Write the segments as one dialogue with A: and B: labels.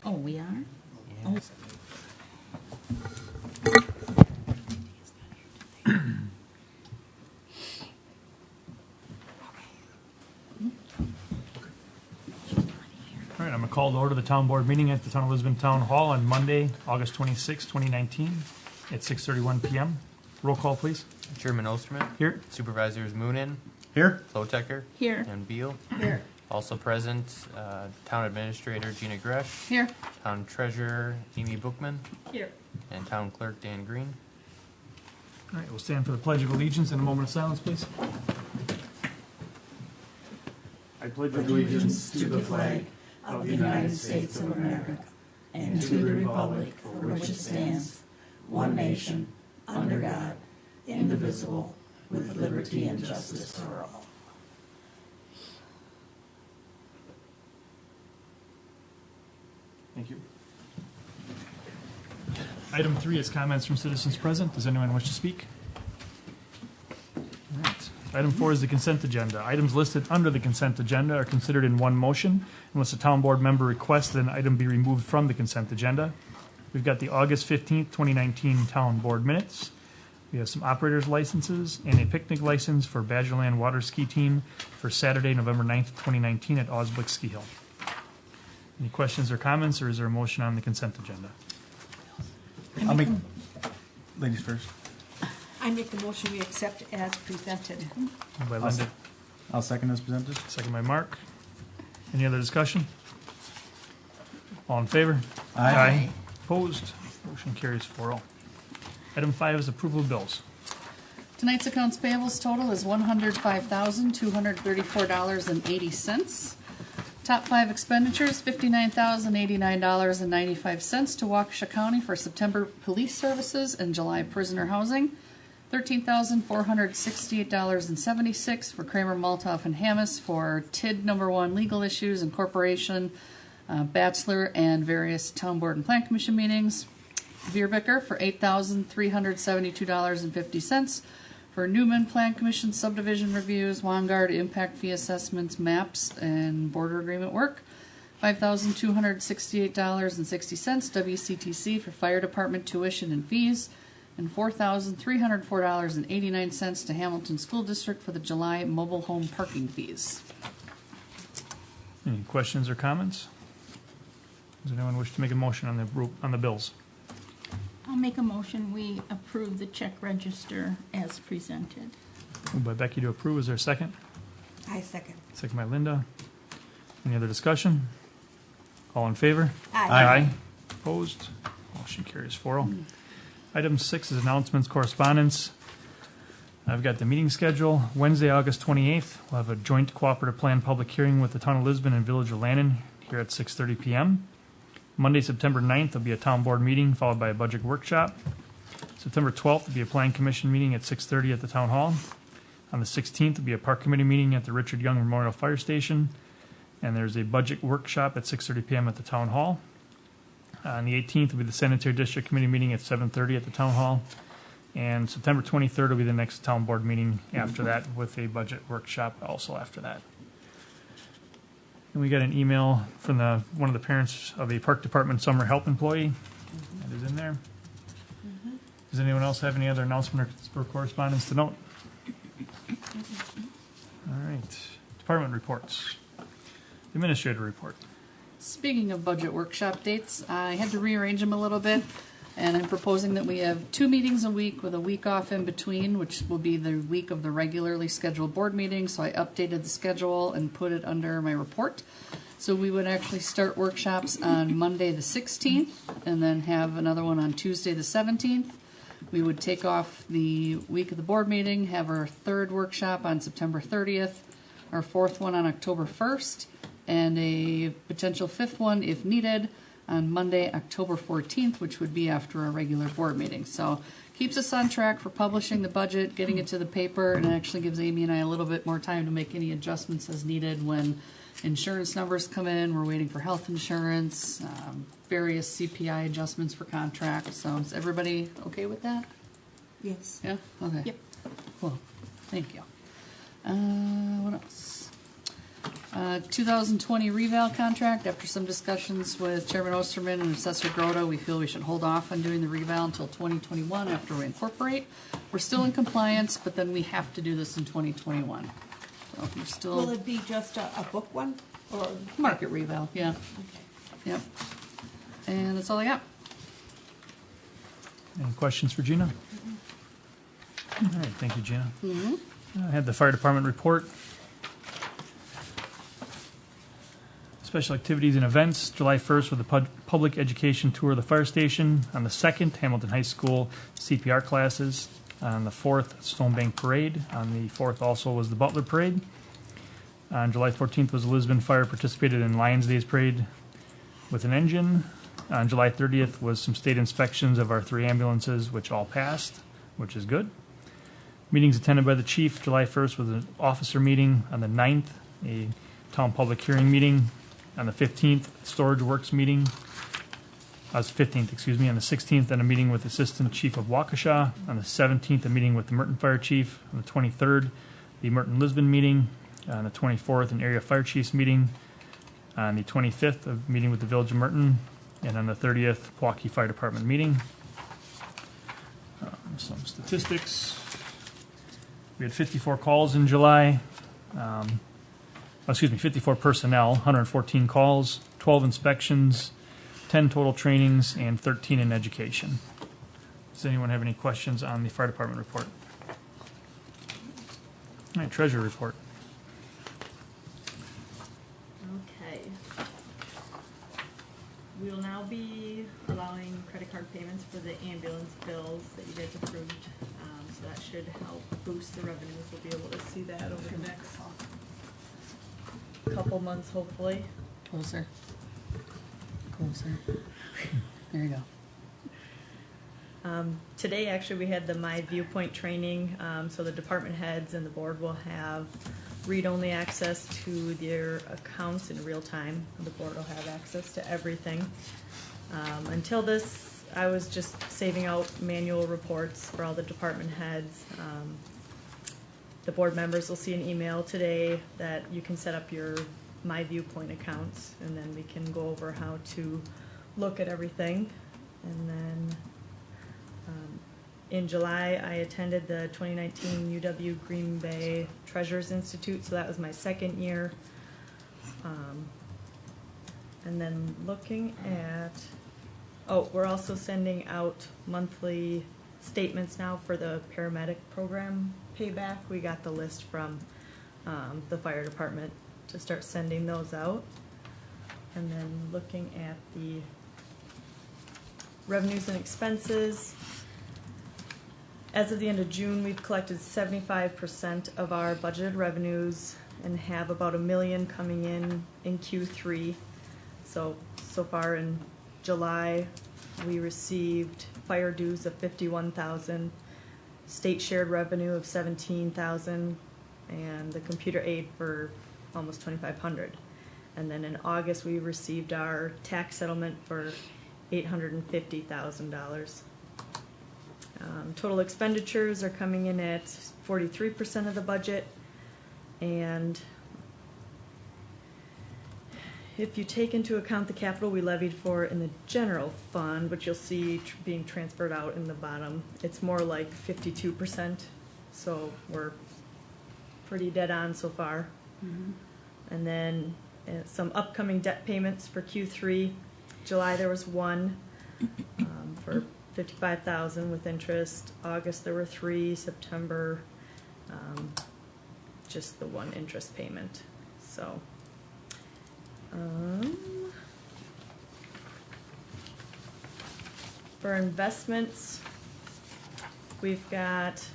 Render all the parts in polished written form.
A: Oh, we are?
B: Yeah.
C: All right, I'm going to call to order the town board meeting at the Town of Lisbon Town Hall on Monday, August 26, 2019 at 6:31 p.m. Roll call, please.
B: Chairman Osterman.
C: Here.
B: Supervisors Moonen,
D: Here.
B: Klotecker,
A: Here.
B: and Beal.
A: Here.
B: Also present, Town Administrator Gina Gresh,
A: Here.
B: Town Treasurer Amy Bookman,
A: Here.
B: and Town Clerk Dan Green.
C: All right, we'll stand for the Pledge of Allegiance and a moment of silence, please. I pledge
E: allegiance to the flag of the United States of America and to the republic for which it stands, one nation, under God, indivisible, with liberty and justice for all.
C: Thank you. Item 3 is comments from citizens present. Does anyone wish to speak? All right. Item 4 is the consent agenda. Items listed under the consent agenda are considered in one motion unless a town board member requests that an item be removed from the consent agenda. We've got the August 15th, 2019 town board minutes. We have some operator's licenses and a picnic license for Badgerland Water Ski Team for Saturday, November 9th, 2019 at Osblick Ski Hill. Any questions or comments, or is there a motion on the consent agenda?
D: I'll make, ladies first.
A: I make the motion we accept as presented.
C: Moved by Linda,
D: I'll second as presented.
C: second by Mark. Any other discussion? All in favor?
D: Aye.
C: Opposed? Motion carries 4-0. Item 5 is approval of bills.
F: Tonight's accounts payables total is $105,234.80. Top 5 expenditures, $59,089.95 to Waukesha County for September police services and July prisoner housing. $13,468.76 for Kramer, Maltoff, and Hammes for TID number 1 legal issues, incorporation, bachelor, and various town board and plan commission meetings. Veerbecker for $8,372.50 for Newman Plan Commission subdivision reviews, Wangard impact fee assessments, maps, and border agreement work. $5,268.60 WCTC for fire department tuition and fees, and $4,304.89 to Hamilton School District for the July mobile home parking fees.
C: Any questions or comments? Does anyone wish to make a motion on the bills?
A: I'll make a motion we approve the check register as presented.
C: Moved by Becky to approve. Is there a second?
A: I second.
C: Second by Linda. Any other discussion? All in favor?
A: Aye.
C: Opposed? Motion carries 4-0. Item 6 is announcements, correspondence. I've got the meeting schedule. Wednesday, August 28th, we'll have a joint cooperative plan public hearing with the Town of Lisbon and Village of Lannon here at 6:30 p.m. Monday, September 9th, there'll be a town board meeting followed by a budget workshop. September 12th, there'll be a plan commission meeting at 6:30 at the town hall. On the 16th, there'll be a park committee meeting at the Richard Young Memorial Fire Station. And there's a budget workshop at 6:30 p.m. at the town hall. On the 18th, will be the sanitary district committee meeting at 7:30 at the town hall. And September 23rd will be the next town board meeting after that, with a budget workshop also after that. And we got an email from one of the parents of a park department summer help employee. That is in there. Does anyone else have any other announcement or correspondence to note? All right. Department reports. Administrator report.
F: Speaking of budget workshop dates, I had to rearrange them a little bit, and I'm proposing that we have 2 meetings a week with a week off in between, which will be the week of the regularly scheduled board meeting. So I updated the schedule and put it under my report. So we would actually start workshops on Monday the 16th and then have another one on Tuesday the 17th. We would take off the week of the board meeting, have our 3rd workshop on September 30th, our 4th one on October 1st, and a potential 5th one, if needed, on Monday, October 14th, which would be after a regular board meeting. So keeps us on track for publishing the budget, getting it to the paper, and it actually gives Amy and I a little bit more time to make any adjustments as needed when insurance numbers come in. We're waiting for health insurance, various CPI adjustments for contracts. So is everybody okay with that?
A: Yes.
F: Yeah? Okay.
A: Yep.
F: Cool. Thank you. What else? 2020 reval contract, after some discussions with Chairman Osterman and Assessor Grota, we feel we should hold off on doing the reval until 2021 after we incorporate. We're still in compliance, but then we have to do this in 2021. So we're
E: Will
F: still
E: it be just a book one, or?
F: market reval, yeah,
E: Okay.
F: yep. And that's all I got.
C: Any questions for Gina? All right, thank you, Gina. I had the fire department report. Special activities and events, July 1st with the public education tour of the fire station. On the 2nd, Hamilton High School CPR classes. On the 4th, Stone Bank Parade. On the 4th also was the Butler Parade. On July 14th was the Lisbon Fire participated in Lions Days Parade with an engine. On July 30th was some state inspections of our 3 ambulances, which all passed, which is good. Meetings attended by the chief. July 1st was an officer meeting. On the 9th, a town public hearing meeting. On the 15th, storage works meeting. 15th, excuse me. On the 16th, then a meeting with Assistant Chief of Waukesha. On the 17th, a meeting with the Merton Fire Chief. On the 23rd, the Merton Lisbon meeting. On the 24th, an area fire chiefs meeting. On the 25th, a meeting with the Village of Merton. And on the 30th, Pewaukee Fire Department meeting. Some statistics. We had 54 calls in July. 54 personnel, 114 calls, 12 inspections, 10 total trainings, and 13 in education. Does anyone have any questions on the fire department report? All right, treasurer report.
G: Okay. We will now be allowing credit card payments for the ambulance bills that you guys approved. So that should help boost the revenues. We'll be able to see that over the next couple months, hopefully.
F: Closer. There you go.
G: Today, actually, we had the My Viewpoint training, so the department heads and the board will have read-only access to their accounts in real time. The board will have access to everything. Until this, I was just saving out manual reports for all the department heads. The board members will see an email today that you can set up your My Viewpoint accounts, and then we can go over how to look at everything. And then in July, I attended the 2019 UW Green Bay Treasures Institute, so that was my 2nd year. And then looking at, we're also sending out monthly statements now for the paramedic program payback. We got the list from the fire department to start sending those out. And then looking at the revenues and expenses. As of the end of June, we've collected 75% of our budgeted revenues and have about $1 million coming in Q3. So far in July, we received fire dues of $51,000, state shared revenue of $17,000, and the computer aid for almost $2,500. And then in August, we received our tax settlement for $850,000. Total expenditures are coming in at 43% of the budget, and if you take into account the capital we levied for in the general fund, which you'll see being transferred out in the bottom, it's more like 52%. So we're pretty dead on so far.
F: Mm-hmm.
G: And then some upcoming debt payments for Q3. July there was one for $55,000 with interest. August there were 3. September just the one interest payment. So. For investments, we've got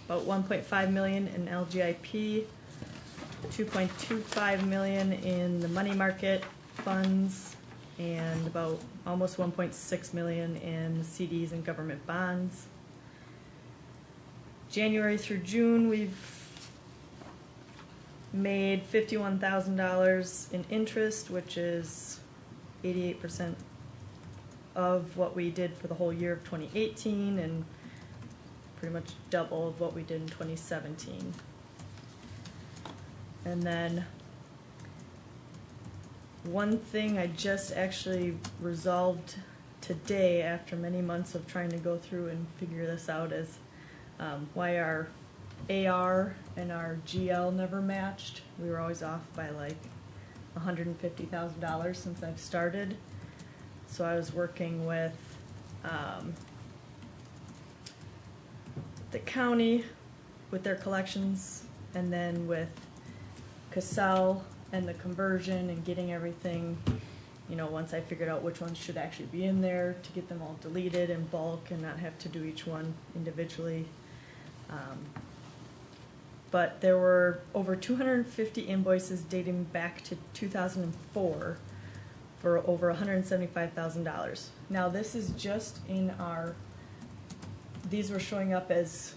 G: about $1.5 million in LGIP, $2.25 million in the money market funds, and about almost $1.6 million in CDs and government bonds. January through June, we've made $51,000 in interest, which is 88% of what we did for the whole year of 2018 and pretty much double of what we did in 2017. And then one thing I just actually resolved today after many months of trying to go through and figure this out is why our AR and our GL never matched. We were always off by like $150,000 since I've started. So I was working with the county with their collections, and then with Cassell and the conversion and getting everything, you know, once I figured out which ones should actually be in there, to get them all deleted in bulk and not have to do each one individually. But there were over 250 invoices dating back to 2004 for over $175,000. Now this is just in our, these were showing up as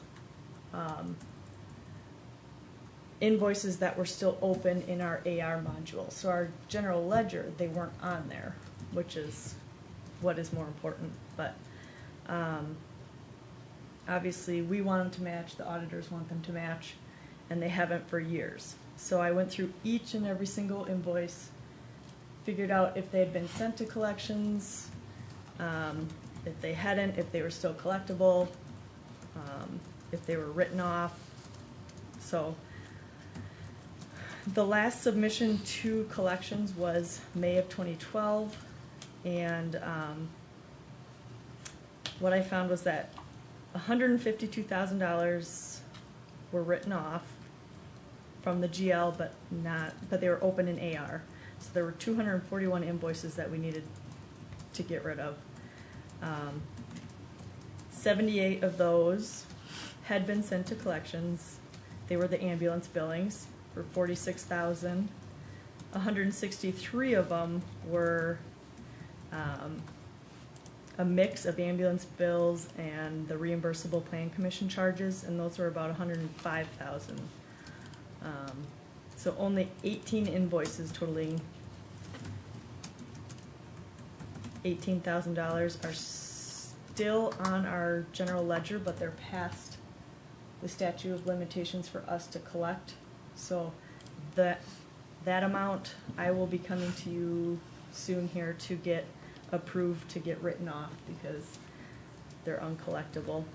G: invoices that were still open in our AR module. So our general ledger, they weren't on there, which is what is more important. But obviously we want them to match, the auditors want them to match, and they haven't for years. So I went through each and every single invoice, figured out if they had been sent to collections, if they hadn't, if they were still collectible, if they were written off. So the last submission to collections was May of 2012, and what I found was that $152,000 were written off from the GL, but they were open in AR. So there were 241 invoices that we needed to get rid of. 78 of those had been sent to collections. They were the ambulance billings for $46,000. 163 of them were a mix of ambulance bills and the reimbursable plan commission charges, and those were about $105,000. So only 18 invoices totaling $18,000 are still on our general ledger, but they're past the statute of limitations for us to collect. So that amount, I will be coming to you soon here to get approved to get written off because they're uncollectible.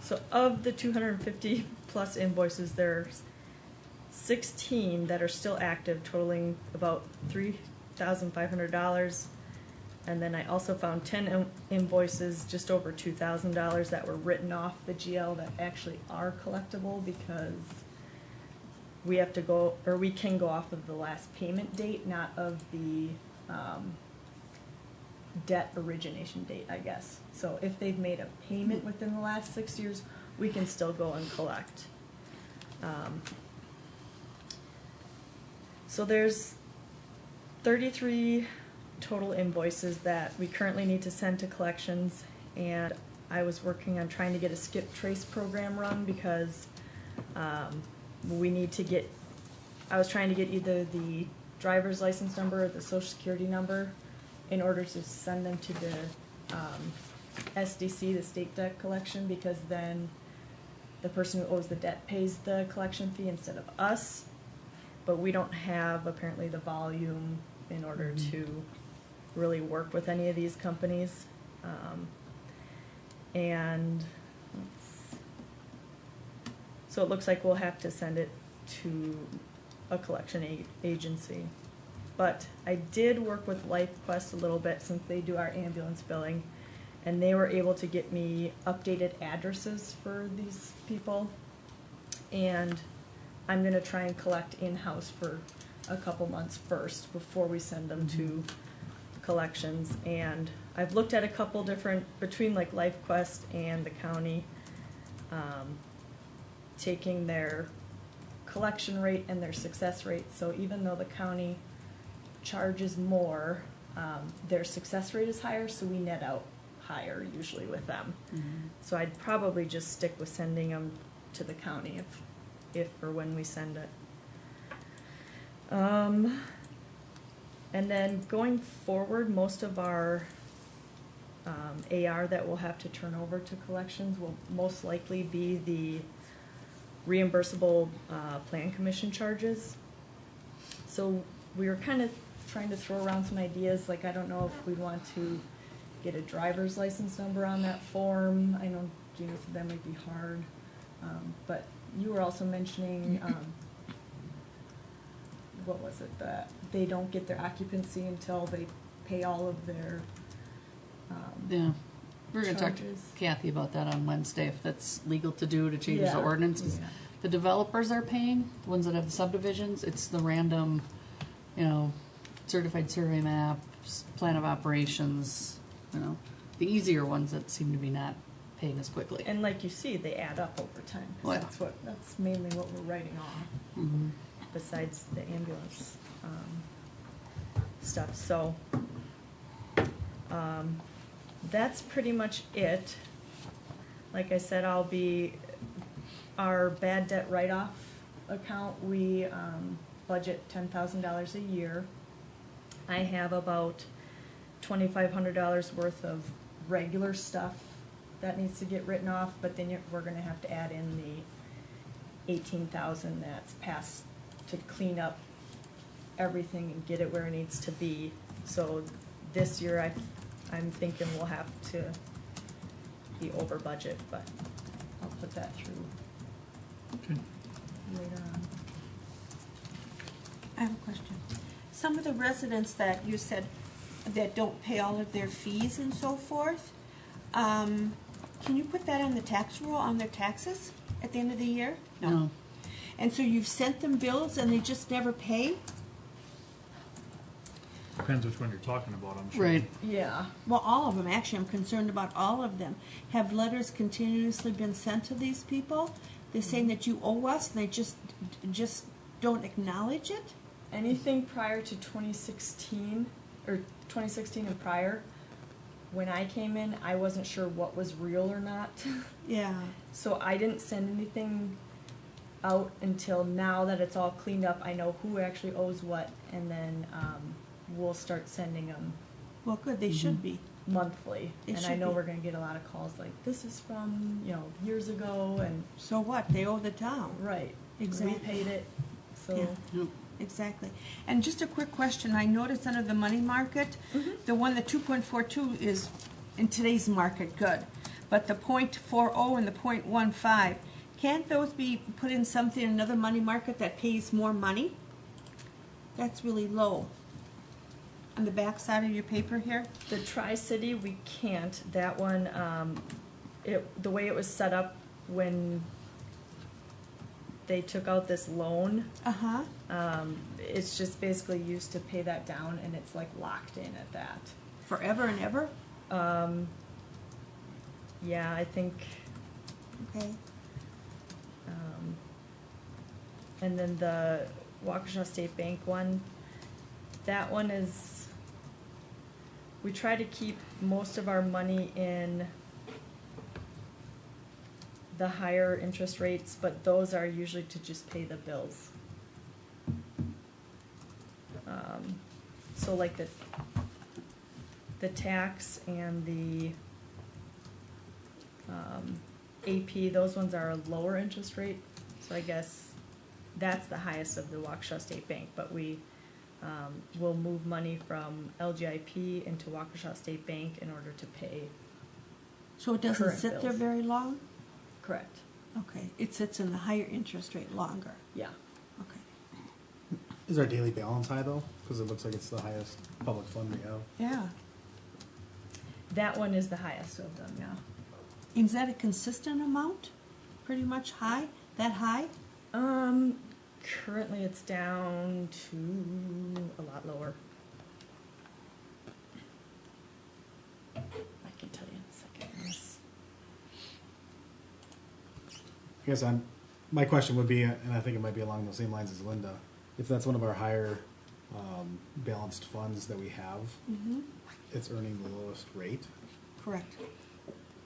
G: So of the 250 plus invoices, there's 16 that are still active, totaling about $3,500. And then I also found 10 invoices, just over $2,000, that were written off the GL that actually are collectible, because we have to go, or we can go off of the last payment date, not of the debt origination date, I guess. So if they've made a payment within the last 6 years, we can still go and collect. So there's 33 total invoices that we currently need to send to collections, and I was working on trying to get a skip trace program run because we need to get, I was trying to get either the driver's license number or the social security number in order to send them to the SDC, the state debt collection, because then the person who owes the debt pays the collection fee instead of us. But we don't have apparently the volume in order to really work with any of these companies. So it looks like we'll have to send it to a collection agency. But I did work with LifeQuest a little bit, since they do our ambulance billing, and they were able to get me updated addresses for these people. And I'm gonna try and collect in-house for a couple months first before we send them to collections. And I've looked at a couple different, between like LifeQuest and the county, taking their collection rate and their success rate. So even though the county charges more, their success rate is higher, so we net out higher usually with them. So I'd probably just stick with sending them to the county if or when we send it. And then going forward, most of our AR that we'll have to turn over to collections will most likely be the reimbursable plan commission charges. So we were kind of trying to throw around some ideas, like I don't know if we want to get a driver's license number on that form. I know Gina said that might be hard, but you were also mentioning, what was it, that they don't get their occupancy until they pay all of their,
F: Yeah. We're gonna talk to
G: charges.
F: Kathy about that on Wednesday, if that's legal to do, to change the
G: Yeah.
F: ordinance, 'cause
G: Yeah.
F: the developers are paying, the ones that have the subdivisions, it's the random, you know, certified survey maps, plan of operations, you know, the easier ones that seem to be not paying as quickly.
G: And like you see, they add up over time,
F: Oh, yeah.
G: because that's mainly what we're writing off,
F: Mhm.
G: besides the ambulance, stuff, so, that's pretty much it. Like I said, our bad debt write-off account, we, budget $10,000 a year. I have about $2,500 worth of regular stuff that needs to get written off, but then we're gonna have to add in the 18,000 that's passed to clean up everything and get it where it needs to be. So this year, I'm thinking we'll have to be over budget, but I'll put that through
C: Okay.
G: later on.
E: I have a question. Some of the residents that you said that don't pay all of their fees and so forth, can you put that on the tax roll, on their taxes at the end of the year?
F: No.
E: And so you've sent them bills and they just never pay?
C: Depends which one you're talking about, I'm sure.
F: Right.
G: Yeah.
E: Well, all of them, actually, I'm concerned about all of them. Have letters continuously been sent to these people? They're saying that you owe us, and they just don't acknowledge it?
G: Anything prior to 2016, or 2016 and prior, when I came in, I wasn't sure what was real or not.
E: Yeah.
G: So I didn't send anything out until now that it's all cleaned up. I know who actually owes what, and then we'll start sending them
E: Well, good, they should be.
G: monthly.
E: They
G: And I
E: should
G: know
E: be.
G: we're gonna get a lot of calls like, this is from, years ago, and,
E: So what? They owe the town.
G: right.
E: Exactly.
G: We paid it, so.
E: Yeah.
F: Yep.
E: Exactly. And just a quick question, I noticed under the money market, the one, the 2.42 is in today's market good, but the 0.40 and the 0.15, can't those be put in something, another money market that pays more money? That's really low. On the back side of your paper here?
G: The Tri-City, we can't. That one, the way it was set up when they took out this loan,
E: Uh-huh.
G: it's just basically used to pay that down, and it's like locked in at that.
E: Forever and ever?
G: Yeah, I think,
E: Okay.
G: and then the Waukesha State Bank one, that one is, we try to keep most of our money in the higher interest rates, but those are usually to just pay the bills. So like the tax and the AP, those ones are a lower interest rate, so I guess that's the highest of the Waukesha State Bank, but we will move money from LGIP into Waukesha State Bank in order to pay.
E: So it doesn't
G: Current
E: sit there
G: bills.
E: very long?
G: Correct.
E: Okay, it sits in the higher interest rate longer.
G: Yeah.
E: Okay.
D: Is our daily balance high though? Because it looks like it's the highest public fund we have.
E: Yeah.
G: That one is the highest of them, yeah.
E: Is that a consistent amount? Pretty much high? That high?
G: Currently it's down to a lot lower. I can tell you in a second. Yes.
D: I guess my question would be, and I think it might be along the same lines as Linda, if that's one of our higher balanced funds that we have,
E: Mm-hmm.
D: it's earning the lowest rate.
E: Correct.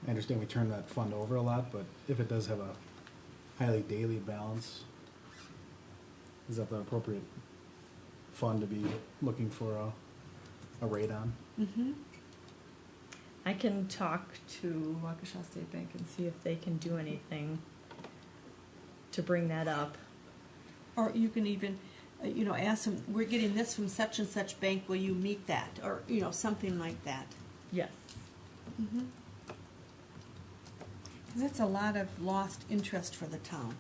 D: I understand we turn that fund over a lot, but if it does have a highly daily balance, is that the appropriate fund to be looking for a rate on?
E: Mm-hmm.
G: I can talk to Waukesha State Bank and see if they can do anything to bring that up.
E: Or you can even ask them, we're getting this from such and such bank, will you meet that? Or, something like that.
G: Yes.
E: Because that's a lot of lost interest for the town.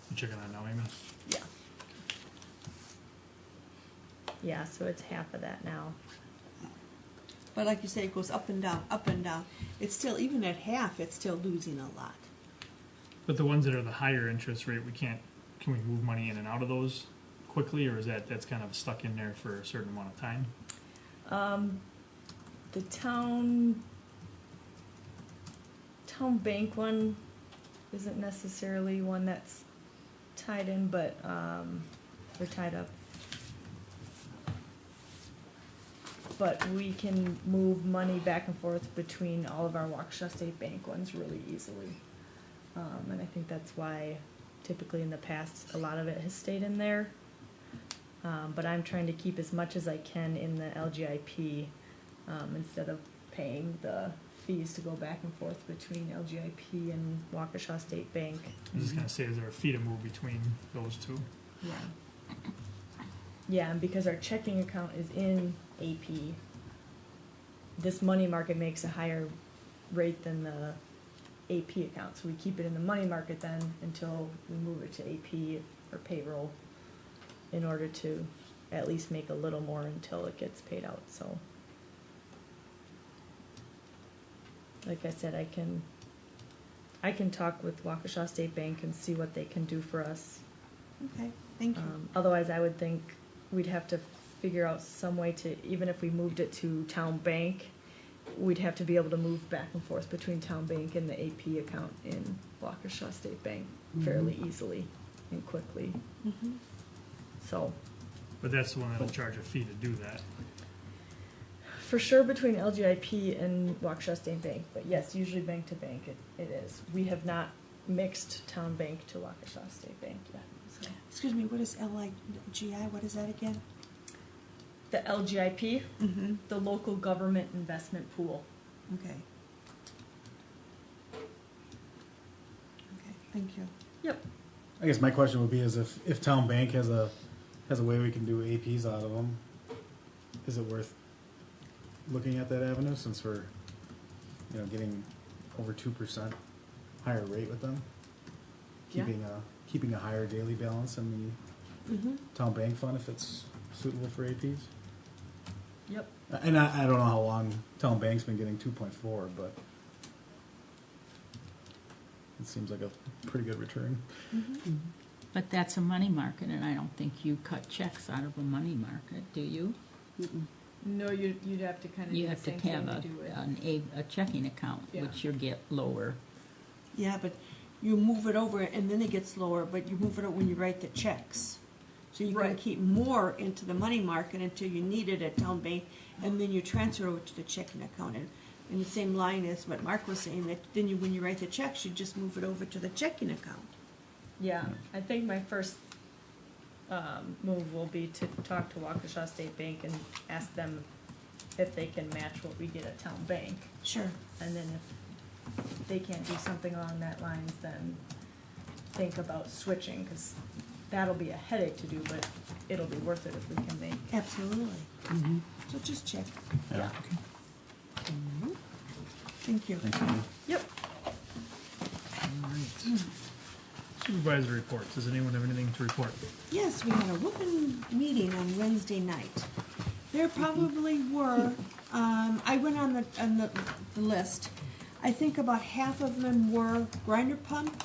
C: You checking on now, Amy?
G: Yeah. Yeah, so it's half of that now.
E: But like you say, it goes up and down, up and down. It's still, even at half, it's still losing a lot.
C: But the ones that are the higher interest rate, can we move money in and out of those quickly, or is that's kind of stuck in there for a certain amount of time?
G: The town bank one isn't necessarily one that's tied in, but they're tied up. But we can move money back and forth between all of our Waukesha State Bank ones really easily. And I think that's why typically in the past a lot of it has stayed in there. But I'm trying to keep as much as I can in the LGIP instead of paying the fees to go back and forth between LGIP and Waukesha State Bank.
C: I was just gonna say, is there a fee to move between those two?
G: Yeah. Yeah, and because our checking account is in AP, this money market makes a higher rate than the AP account. So we keep it in the money market then until we move it to AP or payroll in order to at least make a little more until it gets paid out. So, like I said, I can talk with Waukesha State Bank and see what they can do for us.
E: Okay, thank you.
G: Otherwise, I would think we'd have to figure out some way to, even if we moved it to Town Bank, we'd have to be able to move back and forth between Town Bank and the AP account in Waukesha State Bank fairly easily and quickly. So,
C: But that's the one that'll charge a fee to do that.
G: for sure between LGIP and Waukesha State Bank, but yes, usually bank to bank it is. We have not mixed Town Bank to Waukesha State Bank yet. So.
E: Excuse me, what is LIGI? What is that again?
G: The LGIP, the Local Government Investment Pool.
E: Okay. Okay, thank you.
G: Yep.
D: I guess my question would be is if Town Bank has a way we can do APs out of them, is it worth looking at that avenue since we're, getting over 2% higher rate with them?
G: Yeah.
D: Keeping a higher daily balance in the Town Bank fund if it's suitable for APs?
G: Yep.
D: And I don't know how long Town Bank's been getting 2.4, but it seems like a pretty good return.
A: But that's a money market, and I don't think you cut checks out of a money market, do you?
G: No, you'd have to kind of
A: You
G: do the
A: have to
G: same thing
A: have
G: to do it.
A: a checking account,
G: Yeah.
A: which you get lower.
E: Yeah, but you move it over and then it gets lower, but you move it over when you write the checks. So you can
G: Right.
E: keep more into the money market until you need it at Town Bank, and then you transfer over to the checking account. And in the same line as what Mark was saying, that then when you write the checks, you just move it over to the checking account.
G: Yeah, I think my first move will be to talk to Waukesha State Bank and ask them if they can match what we get at Town Bank.
E: Sure.
G: And then if they can't do something along that lines, then think about switching, because that'll be a headache to do, but it'll be worth it if we can make.
E: Absolutely. So just check.
G: Yeah.
E: Thank you.
D: Thanks, Amy.
G: Yep.
C: All right. Supervisor reports. Does anyone have anything to report?
E: Yes, we had a whooping meeting on Wednesday night. There probably were, I went on the list. I think about half of them were grinder pump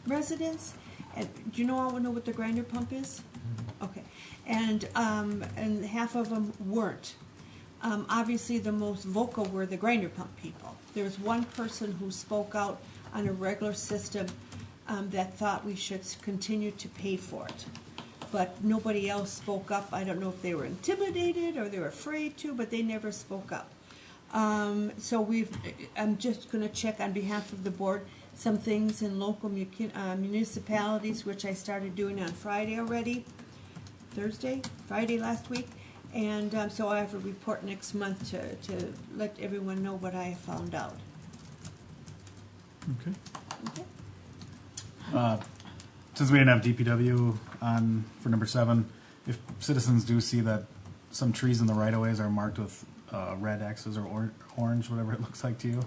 E: residents. And do you all know what the grinder pump is? Okay. And half of them weren't. Obviously, the most vocal were the grinder pump people. There was one person who spoke out on a regular system that thought we should continue to pay for it. But nobody else spoke up. I don't know if they were intimidated or they were afraid to, but they never spoke up. So I'm just going to check on behalf of the board some things in local municipalities, which I started doing on Friday already, Friday last week. And so I have a report next month to let everyone know what I have found out.
C: Okay.
E: Okay.
D: Since we didn't have DPW on for number 7, if citizens do see that some trees in the right-of-ways are marked with red X's or orange, whatever it looks like to you,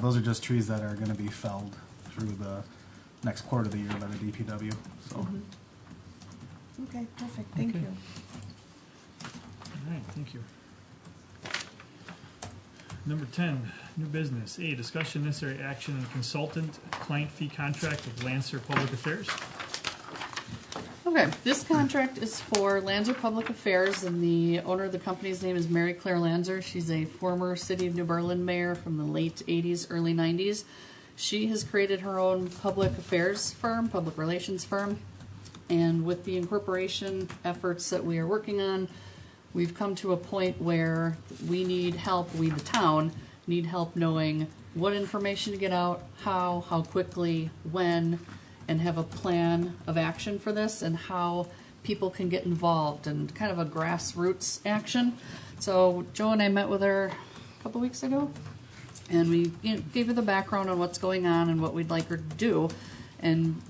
D: those are just trees that are going to be felled through the next quarter of the year by the DPW. So.
E: Mhm. Okay, perfect, thank
C: Okay.
E: you.
C: All right, thank you. Number 10, new business. A, discussion necessary action and consultant client fee contract with Lancer Public Affairs.
F: Okay, this contract is for Lanzer Public Affairs, and the owner of the company's name is Mary Claire Lanzer. She's a former City of New Berlin mayor from the late 80s, early 90s. She has created her own public affairs firm, public relations firm, and with the incorporation efforts that we are working on, we've come to a point where we need help, we the town, need help knowing what information to get out, how quickly, when, and have a plan of action for this and how people can get involved and kind of a grassroots action. So Joe and I met with her a couple weeks ago, and we gave her the background on what's going on and what we'd like her to do. And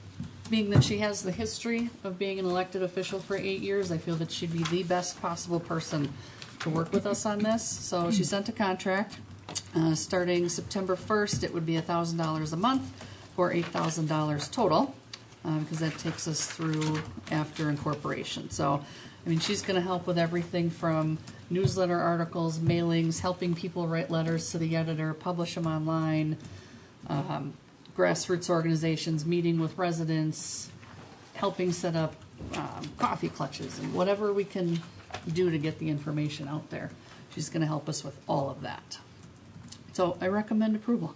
F: being that she has the history of being an elected official for 8 years, I feel that she'd be the best possible person to work with us on this. So she sent a contract. Starting September 1st, it would be $1,000 a month for $8,000 total, because that takes us through after incorporation. So, I mean, she's going to help with everything from newsletter articles, mailings, helping people write letters to the editor, publish them online, grassroots organizations, meeting with residents, helping set up coffee clutches, and whatever we can do to get the information out there. She's going to help us with all of that. So I recommend approval.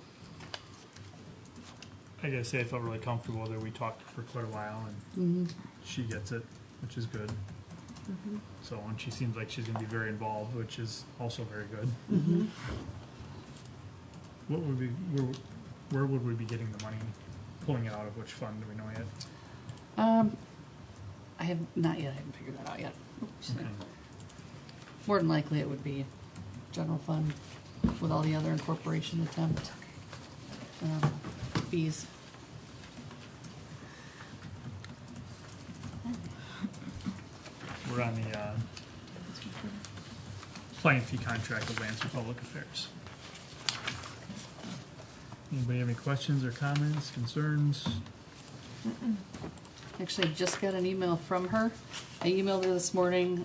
C: I gotta say, I felt really comfortable with her. We talked for quite a while, and she gets it, which is good. So, and she seems like she's gonna be very involved, which is also very good. What would we, where would we be getting the money? Pulling it out of which fund? Do we know yet?
F: I have not yet. I haven't figured that out yet. Oops.
C: Okay.
F: More than likely, it would be general fund with all the other incorporation attempt fees.
C: We're on the client fee contract with Lancer Public Affairs. Anybody have any questions or comments, concerns?
F: Actually, I just got an email from her. I emailed her this morning.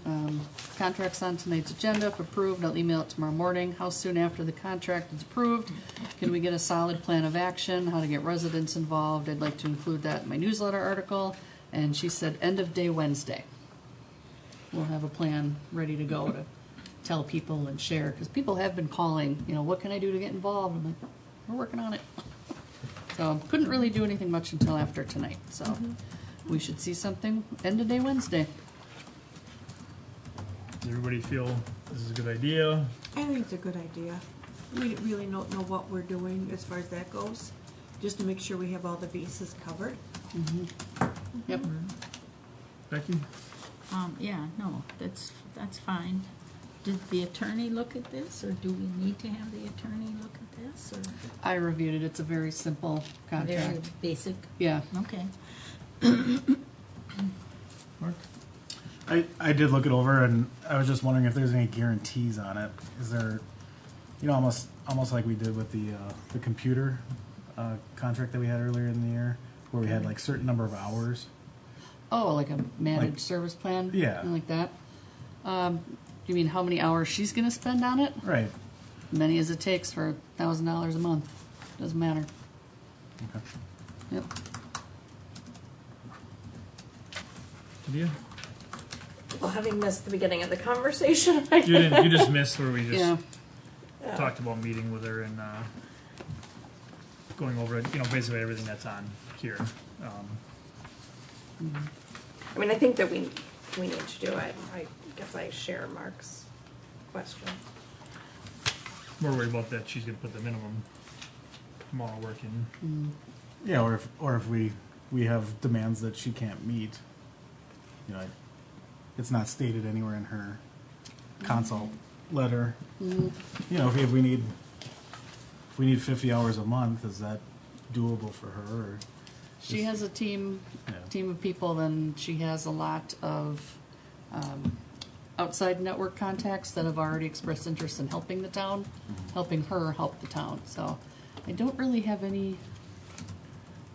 F: Contract's on tonight's agenda. If approved, I'll email it tomorrow morning. How soon after the contract is approved can we get a solid plan of action, how to get residents involved? I'd like to include that in my newsletter article. And she said end of day Wednesday. We'll have a plan ready to go to tell people and share. Because people have been calling, you know, what can I do to get involved? I'm like, we're working on it. So couldn't really do anything much until after tonight. So we should see something end of day Wednesday.
C: Does everybody feel this is a good idea?
E: I think it's a good idea. We really don't know what we're doing as far as that goes, just to make sure we have all the bases covered.
F: Yep.
C: Becky?
A: Yeah, no, that's fine. Did the attorney look at this, or do we need to have the attorney look at this, or
F: I reviewed it. It's a very simple
A: very
F: contract.
A: basic?
F: Yeah.
A: Okay.
C: Mark?
D: I did look it over, and I was just wondering if there's any guarantees on it. Is there, you know, almost like we did with the computer contract that we had earlier in the year, where we had like certain number of hours.
F: Oh, like a managed
D: Like-
F: service plan?
D: Yeah.
F: Something like that? You mean how many hours she's gonna spend on it?
D: Right.
F: Many as it takes for $1,000 a month. Doesn't matter.
D: Okay.
F: Yep.
C: Lydia?
H: Well, having missed the beginning of the conversation, I
C: You didn't. You just missed where we just
F: Yeah.
C: talked about meeting with her and going over, you know, basically everything that's on here.
H: I mean, I think that we need to do it. I guess I share Mark's question.
C: More worried about that she's gonna put the minimum amount of work in.
D: Yeah, or if we have demands that she can't meet, you know, it's not stated anywhere in her consult letter.
F: Mhm.
D: You know, if we need 50 hours a month, is that doable for her? Or
F: She
D: just-
F: has a team
D: Yeah.
F: of people, then she has a lot of outside network contacts that have already expressed interest in helping the town, helping her help the town. So I don't really have any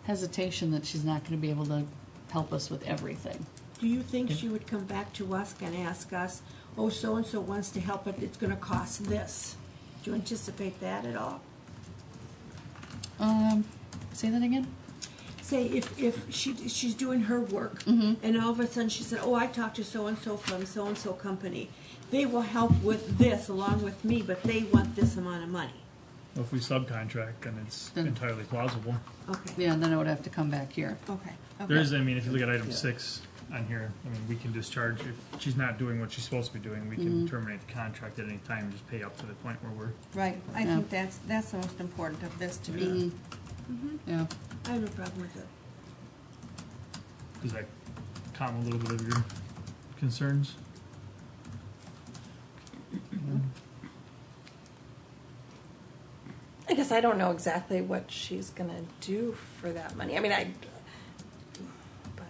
F: hesitation that she's not going to be able to help us with everything.
E: Do you think she would come back to us and ask us, oh, so-and-so wants to help, but it's gonna cost this? Do you anticipate that at all?
F: Say that again?
E: Say if she's doing her work, and all of a sudden she said, oh, I talked to so-and-so from so-and-so company. They will help with this along with me, but they want this amount of money.
C: Well, if we subcontract, then it's
F: Then-
C: entirely plausible.
E: Okay,
F: Yeah, and then I would have to come back here.
E: okay.
C: There is, I mean, if you look at item 6 on here, I mean, we can discharge, if she's not doing what she's supposed to be doing, we can terminate the contract at any time and just pay up to the point where we're,
E: Right, I
F: Yeah.
E: think that's the most important of this to me.
F: Yeah.
E: I have no problem with it.
C: does that calm a little bit of your concerns?
H: I guess I don't know exactly what she's gonna do for that money. I mean, but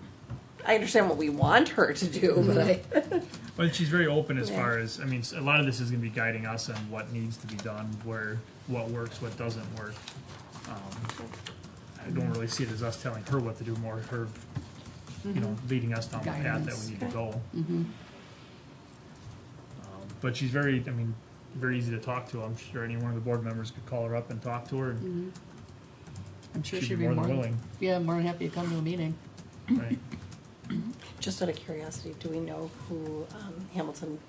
H: I understand what we want her to do, but
C: But she's very open as
H: Yeah.
C: far as, I mean, a lot of this is going to be guiding us on what needs to be done, what works, what doesn't work. I don't really see it as us telling her what to do, more her, you know, leading us down the path that
F: Guidance.
C: we need to go.
F: Mm-hmm.
C: But she's very, I mean, very easy to talk to. I'm sure any one of the board members could call her up and talk to her, and
F: I'm sure
C: she'd
F: she'd
C: be more than willing.
F: Yeah, more than happy to come to a meeting.
C: Right.
H: just out of curiosity, do we know who Hamilton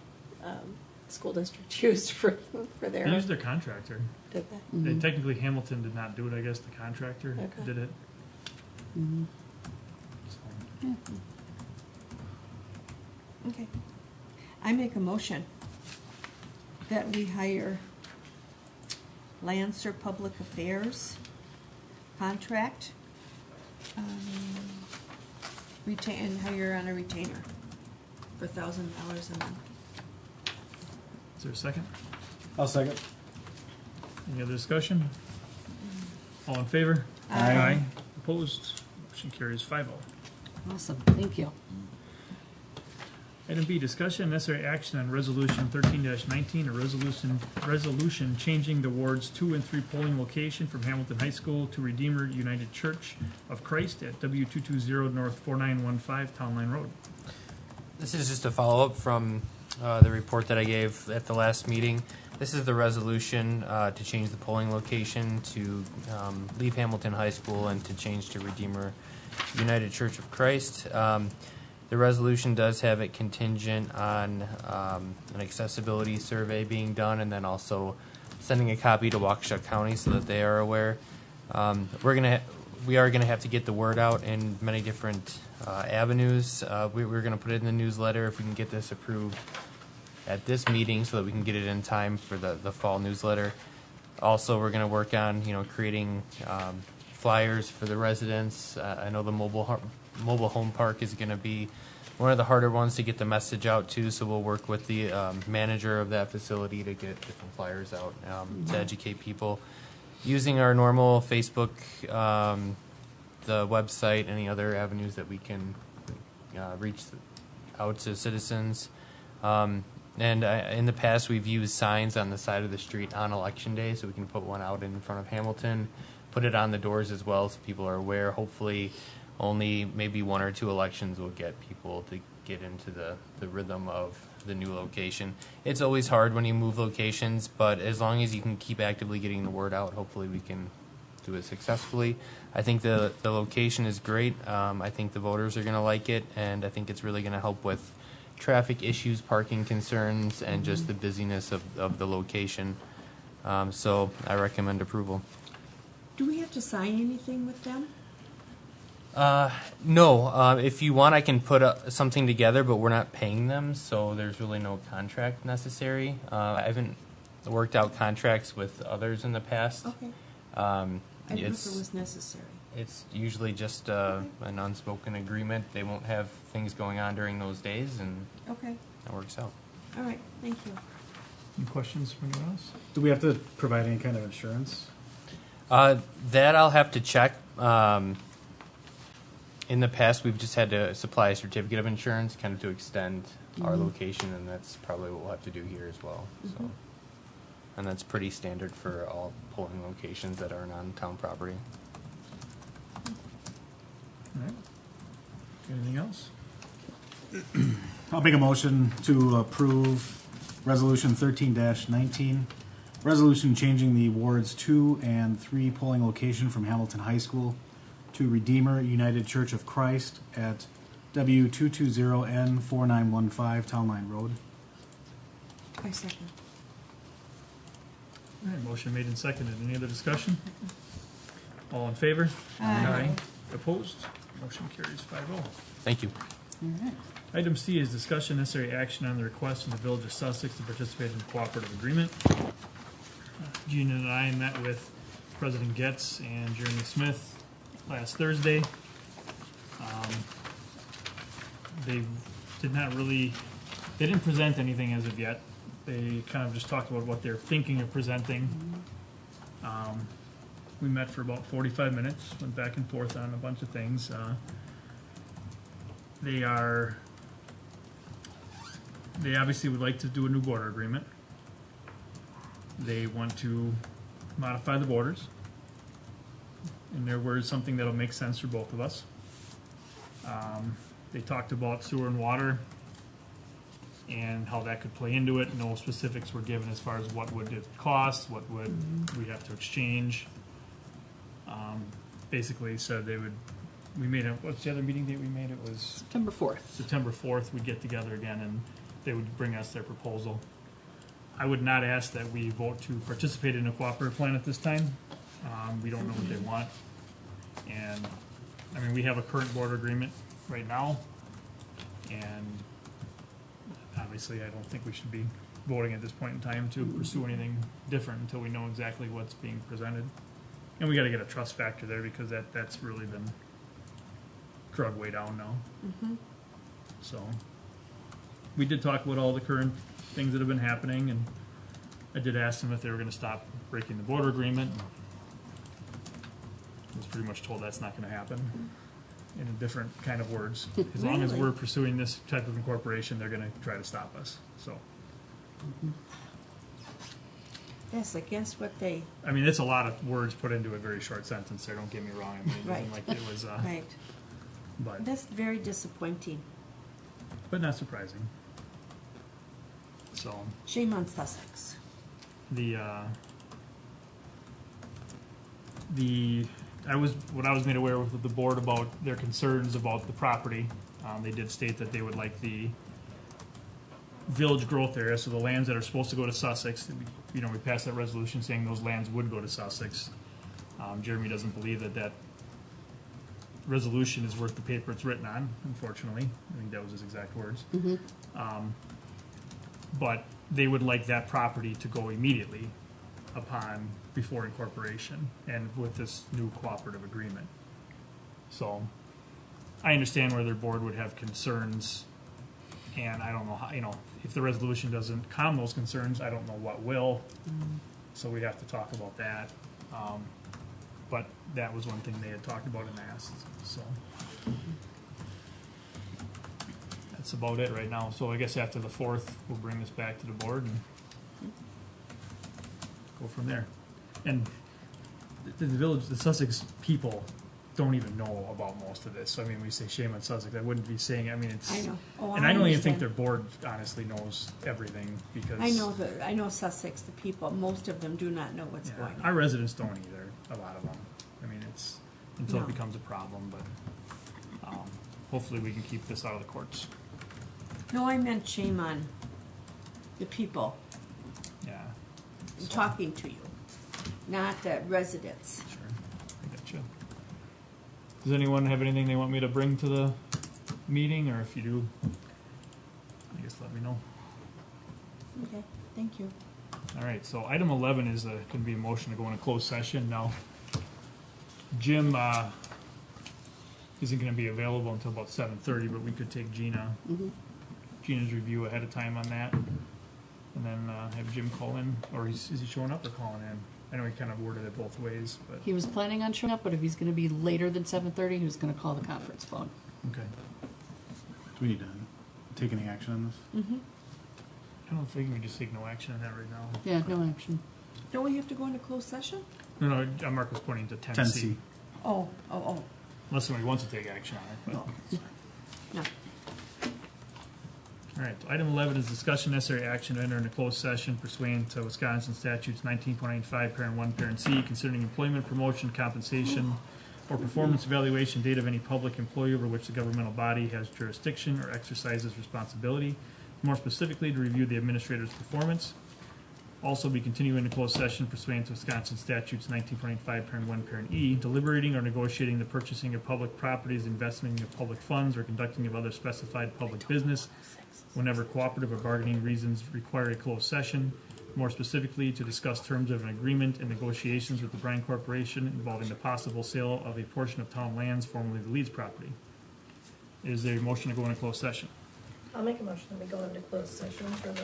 H: School District used for
C: They
H: their?
C: used their contractor.
H: Did they?
F: Mm-hmm.
C: And technically, Hamilton did not do it. I guess the contractor
H: Okay.
C: did it.
F: Mm-hmm.
C: So,
E: Okay. I make a motion that we hire Lancer Public Affairs contract, retain, hire on a retainer for $1,000 a month.
C: is there a second?
D: I'll second.
C: Any other discussion? All in favor?
E: Aye.
C: Opposed? Motion carries 5-0.
F: Awesome, thank you.
C: Item B, discussion and necessary action on resolution 13-19, a resolution changing the wards 2 and 3 polling location from Hamilton High School to Redeemer United Church of Christ at W220 North 4915 Town Line Road.
B: This is just a follow-up from the report that I gave at the last meeting. This is the resolution to change the polling location to leave Hamilton High School and to change to Redeemer United Church of Christ. The resolution does have it contingent on an accessibility survey being done, and then also sending a copy to Waukesha County so that they are aware. We are gonna have to get the word out in many different avenues. We're gonna put it in the newsletter if we can get this approved at this meeting so that we can get it in time for the fall newsletter. Also, we're gonna work on creating flyers for the residents. I know the mobile home park is going to be one of the harder ones to get the message out to, so we'll work with the manager of that facility to get different flyers out to educate people using our normal Facebook, the website, any other avenues that we can reach out to citizens. And in the past, we've used signs on the side of the street on Election Day, so we can put one out in front of Hamilton, put it on the doors as well so people are aware. Hopefully only maybe 1 or 2 elections will get people to get into the rhythm of the new location. It's always hard when you move locations, but as long as you can keep actively getting the word out, hopefully we can do it successfully. I think the location is great. I think the voters are going to like it, and I think it's really going to help with traffic issues, parking concerns, and just the busyness of the location. So I recommend approval.
E: Do we have to sign anything with them?
B: No. If you want, I can put something together, but we're not paying them, so there's really no contract necessary. I haven't worked out contracts with others in the past.
E: Okay. I didn't know if it
B: It's
E: was necessary.
B: it's usually just an unspoken agreement. They won't have things going on during those days, and
E: Okay,
B: it works out.
E: All right, thank you.
C: Any questions from anyone else?
D: Do we have to provide any kind of insurance?
B: That I'll have to check. In the past, we've just had to supply a certificate of insurance, kind of to extend our location, and that's probably what we'll have to do here as well. So, and that's pretty standard for all polling locations that are on town property.
C: All right. Anything else?
D: I'll make a motion to approve Resolution 13-19, resolution changing the Wards 2 and 3 polling location from Hamilton High School to Redeemer United Church of Christ at W220N4915 Town Line Road.
E: I second.
C: All right, motion made and seconded. Any other discussion? All in favor? Aye. Opposed? Motion carries 5-0.
B: Thank you.
A: All right.
C: Item C is discussion necessary action on the request from the Village of Sussex to participate in the cooperative agreement. Gina and I met with President Getz and Jeremy Smith last Thursday. They didn't present anything as of yet. They kind of just talked about what they're thinking of presenting. We met for about 45 minutes, went back and forth on a bunch of things. They obviously would like to do a new border agreement. They want to modify the borders. In their words, something that'll make sense for both of us. They talked about sewer and water and how that could play into it. No specifics were given as far as what would it cost, what would we have to exchange. Basically said what's the other meeting date we made? It was
F: September 4th.
C: September 4th. We'd get together again and they would bring us their proposal. I would not ask that we vote to participate in a cooperative plan at this time. We don't know what they want. And, I mean, we have a current border agreement right now. And obviously, I don't think we should be voting at this point in time to pursue anything different until we know exactly what's being presented. And we got to get a trust factor there because that's really been drug way down now. So we did talk about all the current things that have been happening, and I did ask them if they were going to stop breaking the border agreement. I was pretty much told that's not going to happen in a different kind of words. As long as we're pursuing this type of incorporation, they're going to try to stop us. So.
E: Yes, I guess what they,
C: I mean, it's a lot of words put into a very short sentence there, don't get me wrong. I mean, it wasn't
E: Right.
C: like it was,
E: right,
C: but
E: that's very disappointing.
C: not surprising. So,
E: Shame on Sussex.
C: what I was made aware of with the board about their concerns about the property. They did state that they would like the village growth area, so the lands that are supposed to go to Sussex, we passed that resolution saying those lands would go to Sussex. Jeremy doesn't believe that resolution is worth the paper it's written on, unfortunately. I think that was his exact words. But they would like that property to go immediately before incorporation and with this new cooperative agreement. So I understand where their board would have concerns, and I don't know how, if the resolution doesn't calm those concerns, I don't know what will. So we have to talk about that. But that was one thing they had talked about and asked. So that's about it right now. So I guess after the 4th, we'll bring this back to the board and go from there. And the Sussex people don't even know about most of this. So I mean, we say shame on Sussex. I wouldn't be saying. I mean, it's.
E: I know. Oh,
C: and I don't even think
E: understand.
C: their board honestly knows everything because.
E: I know Sussex, the people, most of them do not know what's
C: Yeah,
E: going on.
C: our residents don't either. A lot of them. I mean, it's until
E: No.
C: it becomes a problem, but hopefully we can keep this out of the courts.
E: No, I meant shame on the people
C: Yeah. So,
E: talking to you, not the residents.
C: Sure. I gotcha. Does anyone have anything they want me to bring to the meeting, or if you do, I guess let me know.
E: Okay, thank you.
C: All right, so item 11 is going to be a motion to go into closed session. Now, Jim isn't going to be available until about 7:30, but we could take Gina Gina's review ahead of time on that. And then have Jim call in, or is he showing up or calling in? I know he kind of worded it both ways, but,
F: He was planning on showing up, but if he's gonna be later than 7:30, he was gonna call the conference phone.
C: okay.
D: Do we need to take any action on this?
F: Mm-hmm.
C: I don't think we can just take no action on that right now.
F: Yeah, no action.
E: Don't we have to go into closed session?
C: No, Mark was pointing to 10C.
D: 10C.
E: Oh.
C: Unless somebody wants to take action on it, but.
E: No.
C: All right, item 11 is discussion necessary action to enter into closed session pursuant to Wisconsin statutes 19.95, parent 1, parent C, concerning employment, promotion, compensation, or performance evaluation data of any public employee over which the governmental body has jurisdiction or exercises responsibility. More specifically, to review the administrator's performance. Also be continuing in closed session pursuant to Wisconsin statutes 19.95, parent 1, parent E, deliberating or negotiating the purchasing of public properties, investment of public funds, or conducting of other specified public business whenever cooperative or bargaining reasons require a closed session. More specifically, to discuss terms of an agreement and negotiations with the Bryan Corporation involving the possible sale of a portion of town lands formerly the Leeds property. Is there a motion to go into closed session?
E: I'll make a motion that we go into closed session for the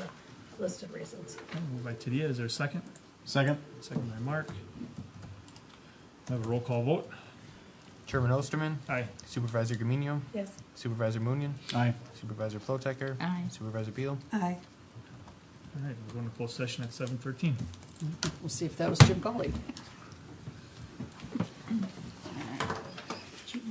E: listed reasons.
C: Okay, moved by Tadia. Is there a second?
D: Second?
C: Second by Mark. Have a roll call vote.
B: Chairman Osterman,
C: Aye.
B: Supervisor Gamino,
E: Yes.
B: Supervisor Moonian,
D: Aye.
B: Supervisor Plotecker,
A: Aye.
B: Supervisor Beal.
E: Aye.
C: All right, we're going to closed session at 7:13.
F: We'll see if that was Jim Gawley.